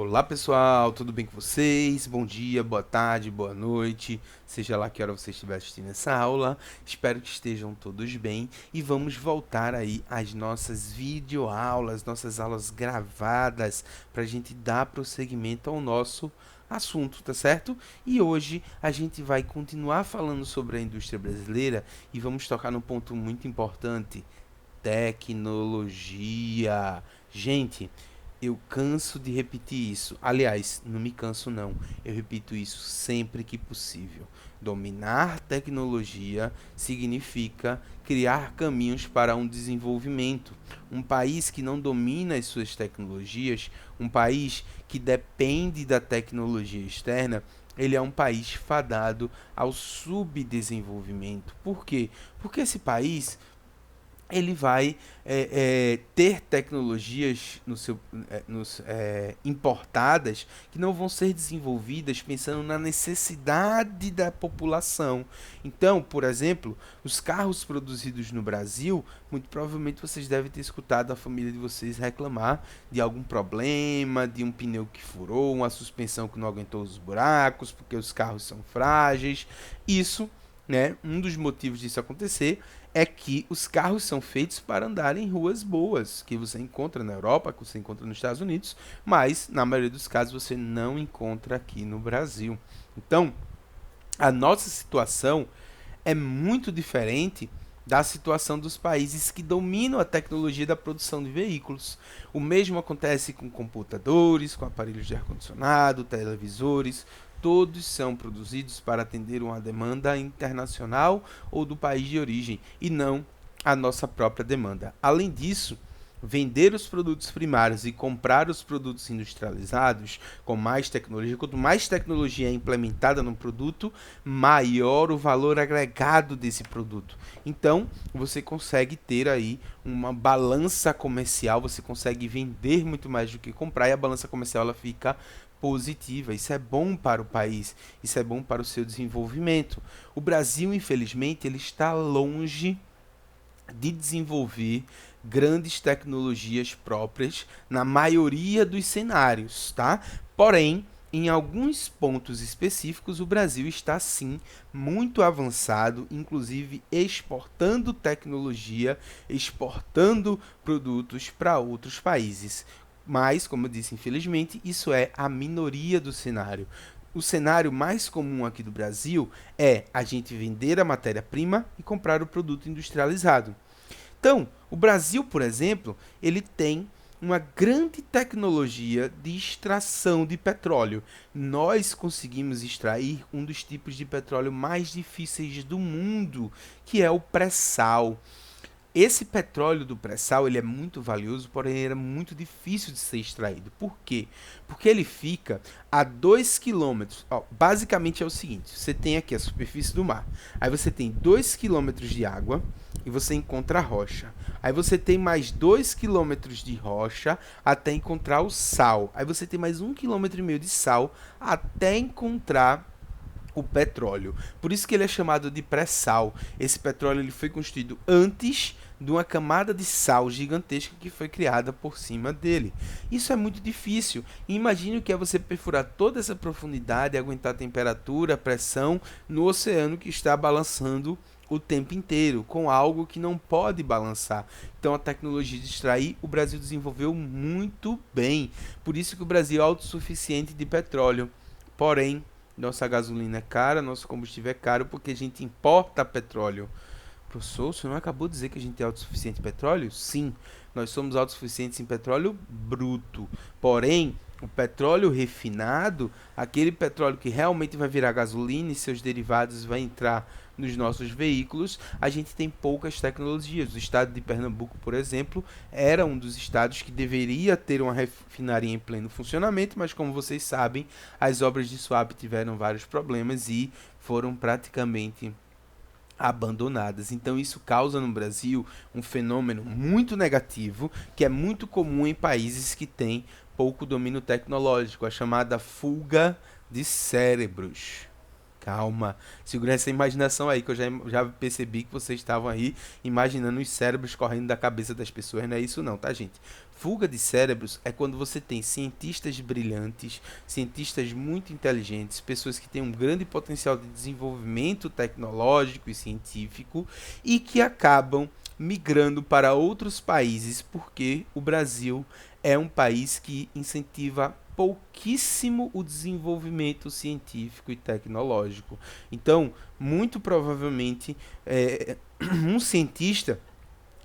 Olá pessoal, tudo bem com vocês? Bom dia, boa tarde, boa noite, seja lá que hora você estiver assistindo essa aula. Espero que estejam todos bem e vamos voltar aí às nossas videoaulas, nossas aulas gravadas, para a gente dar prosseguimento ao nosso assunto, tá certo? E hoje a gente vai continuar falando sobre a indústria brasileira e vamos tocar num ponto muito importante: tecnologia. Gente, eu canso de repetir isso. Aliás, não me canso não. Eu repito isso sempre que possível. Dominar tecnologia significa criar caminhos para um desenvolvimento. Um país que não domina as suas tecnologias, um país que depende da tecnologia externa, ele é um país fadado ao subdesenvolvimento. Por quê? Porque esse país ele vai ter tecnologias no seu, importadas que não vão ser desenvolvidas pensando na necessidade da população. Então, por exemplo, os carros produzidos no Brasil, muito provavelmente vocês devem ter escutado a família de vocês reclamar de algum problema, de um pneu que furou, uma suspensão que não aguentou os buracos, porque os carros são frágeis. Isso, né, um dos motivos disso acontecer é que os carros são feitos para andar em ruas boas, que você encontra na Europa, que você encontra nos Estados Unidos, mas na maioria dos casos você não encontra aqui no Brasil. Então, a nossa situação é muito diferente da situação dos países que dominam a tecnologia da produção de veículos. O mesmo acontece com computadores, com aparelhos de ar-condicionado, televisores. Todos são produzidos para atender uma demanda internacional ou do país de origem e não a nossa própria demanda. Além disso, vender os produtos primários e comprar os produtos industrializados com mais tecnologia. Quanto mais tecnologia é implementada no produto, maior o valor agregado desse produto. Então, você consegue ter aí uma balança comercial, você consegue vender muito mais do que comprar e a balança comercial ela fica positiva. Isso é bom para o país, isso é bom para o seu desenvolvimento. O Brasil, infelizmente, ele está longe de desenvolver grandes tecnologias próprias na maioria dos cenários, tá? Porém, em alguns pontos específicos, o Brasil está sim muito avançado, inclusive exportando tecnologia, exportando produtos para outros países. Mas, como eu disse, infelizmente, isso é a minoria do cenário. O cenário mais comum aqui do Brasil é a gente vender a matéria-prima e comprar o produto industrializado. Então, o Brasil, por exemplo, ele tem uma grande tecnologia de extração de petróleo. Nós conseguimos extrair um dos tipos de petróleo mais difíceis do mundo, que é o pré-sal. Esse petróleo do pré-sal ele é muito valioso, porém ele é muito difícil de ser extraído. Por quê? Porque ele fica a 2 quilômetros. Basicamente é o seguinte: você tem aqui a superfície do mar, aí você tem 2 quilômetros de água e você encontra a rocha. Aí você tem mais 2 quilômetros de rocha até encontrar o sal. Aí você tem mais 1,5 km de sal até encontrar o petróleo. Por isso que ele é chamado de pré-sal. Esse petróleo ele foi construído antes de uma camada de sal gigantesca que foi criada por cima dele. Isso é muito difícil. Imagine o que é você perfurar toda essa profundidade e aguentar a temperatura, a pressão no oceano que está balançando o tempo inteiro, com algo que não pode balançar. Então a tecnologia de extrair, o Brasil desenvolveu muito bem. Por isso que o Brasil é autossuficiente de petróleo. Porém, nossa gasolina é cara, nosso combustível é caro porque a gente importa petróleo. Professor, você não acabou de dizer que a gente é autossuficiente em petróleo? Sim, nós somos autossuficientes em petróleo bruto. Porém, o petróleo refinado, aquele petróleo que realmente vai virar gasolina e seus derivados vai entrar nos nossos veículos, a gente tem poucas tecnologias. O estado de Pernambuco, por exemplo, era um dos estados que deveria ter uma refinaria em pleno funcionamento, mas como vocês sabem, as obras de swap tiveram vários problemas e foram praticamente abandonadas. Então isso causa no Brasil um fenômeno muito negativo, que é muito comum em países que têm pouco domínio tecnológico, a chamada fuga de cérebros. Calma, segura essa imaginação aí, que eu já percebi que vocês estavam aí imaginando os cérebros correndo da cabeça das pessoas. Não é isso não, tá, gente? Fuga de cérebros é quando você tem cientistas brilhantes, cientistas muito inteligentes, pessoas que têm um grande potencial de desenvolvimento tecnológico e científico e que acabam migrando para outros países, porque o Brasil é um país que incentiva pouquíssimo o desenvolvimento científico e tecnológico. Então, muito provavelmente, um cientista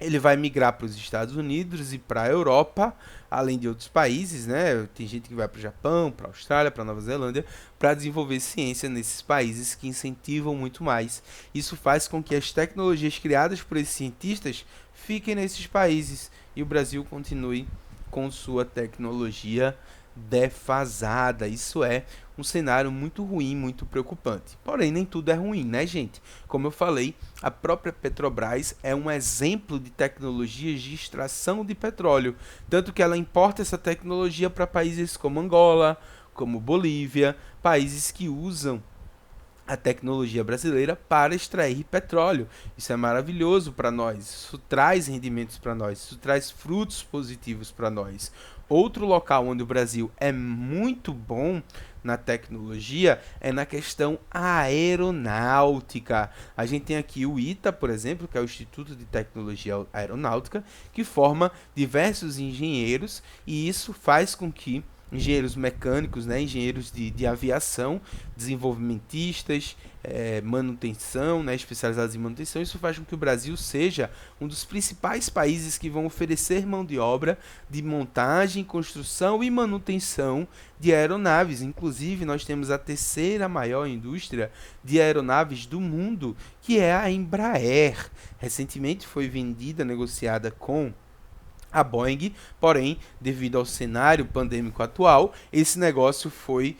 ele vai migrar para os Estados Unidos e para a Europa, além de outros países, né? Tem gente que vai para o Japão, para a Austrália, para a Nova Zelândia, para desenvolver ciência nesses países que incentivam muito mais. Isso faz com que as tecnologias criadas por esses cientistas fiquem nesses países e o Brasil continue com sua tecnologia defasada. Isso é um cenário muito ruim, muito preocupante. Porém, nem tudo é ruim, né, gente? Como eu falei, a própria Petrobras é um exemplo de tecnologias de extração de petróleo, tanto que ela importa essa tecnologia para países como Angola, como Bolívia, países que usam a tecnologia brasileira para extrair petróleo. Isso é maravilhoso para nós, isso traz rendimentos para nós, isso traz frutos positivos para nós. Outro local onde o Brasil é muito bom na tecnologia é na questão aeronáutica. A gente tem aqui o ITA, por exemplo, que é o Instituto de Tecnologia Aeronáutica, que forma diversos engenheiros e isso faz com que engenheiros mecânicos, né, engenheiros de aviação, desenvolvimentistas, manutenção, né, especializados em manutenção. Isso faz com que o Brasil seja um dos principais países que vão oferecer mão de obra de montagem, construção e manutenção de aeronaves. Inclusive, nós temos a terceira maior indústria de aeronaves do mundo, que é a Embraer. Recentemente foi vendida, negociada com a Boeing, porém, devido ao cenário pandêmico atual, esse negócio foi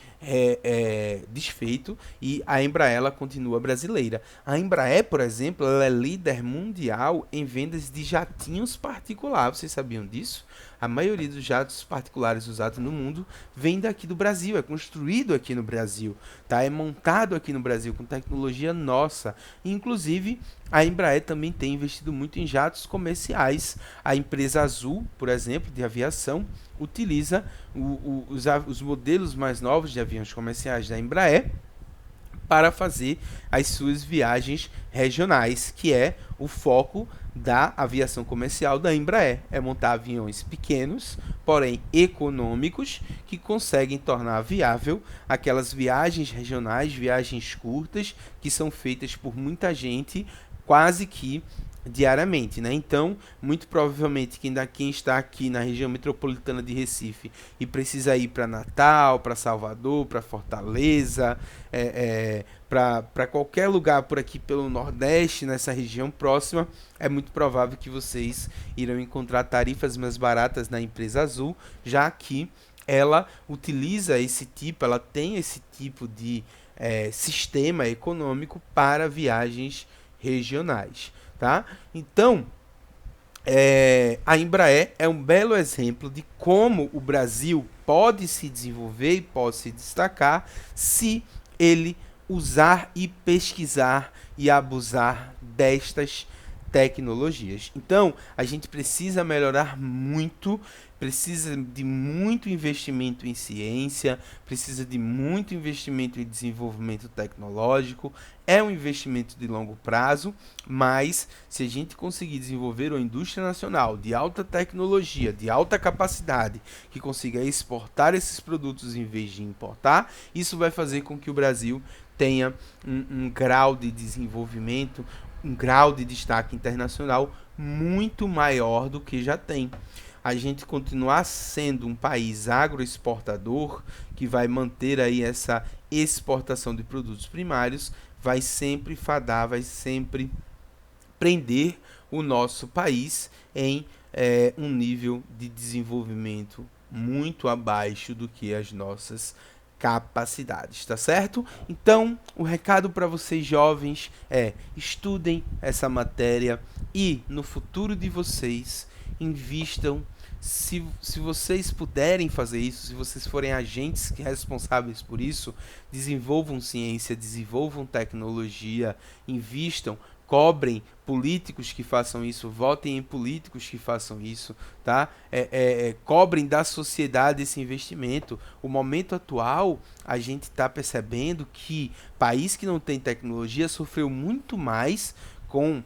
desfeito e a Embraer ela continua brasileira. A Embraer, por exemplo, ela é líder mundial em vendas de jatinhos particulares. Vocês sabiam disso? A maioria dos jatos particulares usados no mundo vem daqui do Brasil, é construído aqui no Brasil, tá? É montado aqui no Brasil com tecnologia nossa. Inclusive, a Embraer também tem investido muito em jatos comerciais. A empresa Azul, por exemplo, de aviação, utiliza os modelos mais novos de aviões comerciais da Embraer para fazer as suas viagens regionais, que é o foco da aviação comercial da Embraer. É montar aviões pequenos, porém econômicos, que conseguem tornar viável aquelas viagens regionais, viagens curtas, que são feitas por muita gente, quase que diariamente, né? Então, muito provavelmente quem está aqui na região metropolitana de Recife e precisa ir para Natal, para Salvador, para Fortaleza, para qualquer lugar por aqui pelo Nordeste, nessa região próxima, é muito provável que vocês irão encontrar tarifas mais baratas na empresa Azul, já que ela utiliza ela tem esse tipo de sistema econômico para viagens regionais. Tá? Então, a Embraer é um belo exemplo de como o Brasil pode se desenvolver e pode se destacar se ele usar e pesquisar e abusar destas tecnologias. Então, a gente precisa melhorar muito, precisa de muito investimento em ciência, precisa de muito investimento em desenvolvimento tecnológico. É um investimento de longo prazo, mas se a gente conseguir desenvolver uma indústria nacional de alta tecnologia, de alta capacidade, que consiga exportar esses produtos em vez de importar, isso vai fazer com que o Brasil tenha um grau de desenvolvimento, um grau de destaque internacional muito maior do que já tem. A gente continuar sendo um país agroexportador, que vai manter aí essa exportação de produtos primários, vai sempre prender o nosso país em um nível de desenvolvimento muito abaixo do que as nossas capacidades, tá certo? Então, o recado para vocês jovens é: estudem essa matéria e no futuro de vocês invistam. Se vocês puderem fazer isso, se vocês forem agentes responsáveis por isso, desenvolvam ciência, desenvolvam tecnologia, invistam, cobrem políticos que façam isso, votem em políticos que façam isso, tá? Cobrem da sociedade esse investimento. O momento atual, a gente está percebendo que país que não tem tecnologia sofreu muito mais com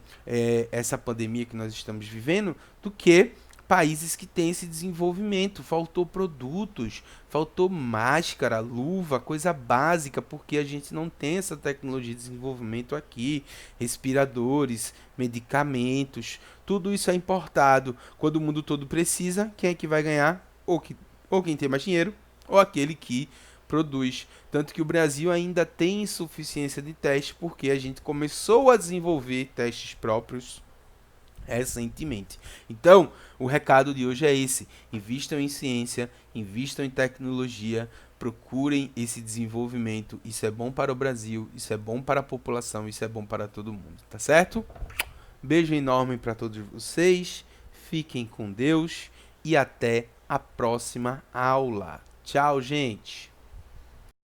essa pandemia que nós estamos vivendo do que países que têm esse desenvolvimento. Faltou produtos, faltou máscara, luva, coisa básica, porque a gente não tem essa tecnologia de desenvolvimento aqui. Respiradores, medicamentos, tudo isso é importado. Quando o mundo todo precisa, quem é que vai ganhar? Ou quem tem mais dinheiro, ou aquele que produz. Tanto que o Brasil ainda tem insuficiência de teste, porque a gente começou a desenvolver testes próprios recentemente. Então, o recado de hoje é esse: invistam em ciência, invistam em tecnologia, procurem esse desenvolvimento. Isso é bom para o Brasil, isso é bom para a população, isso é bom para todo mundo, tá certo? Beijo enorme para todos vocês, fiquem com Deus e até a próxima aula. Tchau, gente!